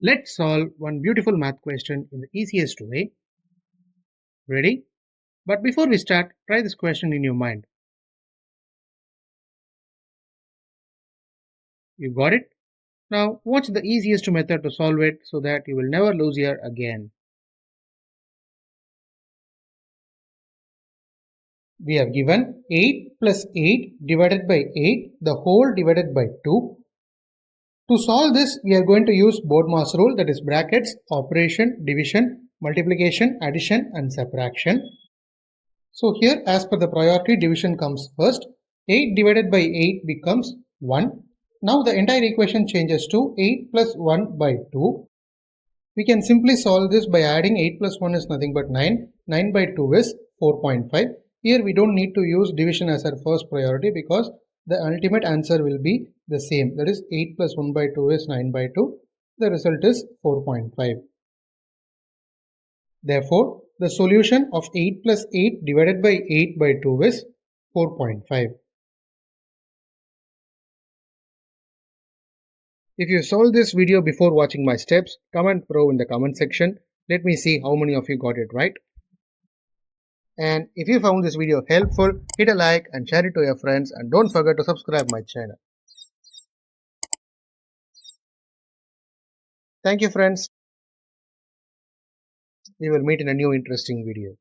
Let's solve one beautiful math question in the easiest way. Ready? But before we start, try this question in your mind. You got it? Now, what's the easiest method to solve it so that you will never lose here again? We have given 8 plus 8 divided by 8, the whole divided by 2. To solve this, we are going to use BODMAS rule, that is brackets, operation, division, multiplication, addition and subtraction. So here, as per the priority, division comes first. 8 divided by 8 becomes 1. Now the entire equation changes to 8 plus 1 by 2. We can simply solve this by adding 8 plus 1 is nothing but 9. 9 by 2 is 4.5. Here we don't need to use division as our first priority because the ultimate answer will be the same. That is 8 plus 1 by 2 is 9 by 2. The result is 4.5. Therefore, the solution of 8 plus 8 divided by 8 by 2 is 4.5. If you solved this video before watching my steps, comment pro in the comment section. Let me see how many of you got it right. And if you found this video helpful, hit a like and share it to your friends, and don't forget to subscribe my channel. Thank you friends. We will meet in a new interesting video.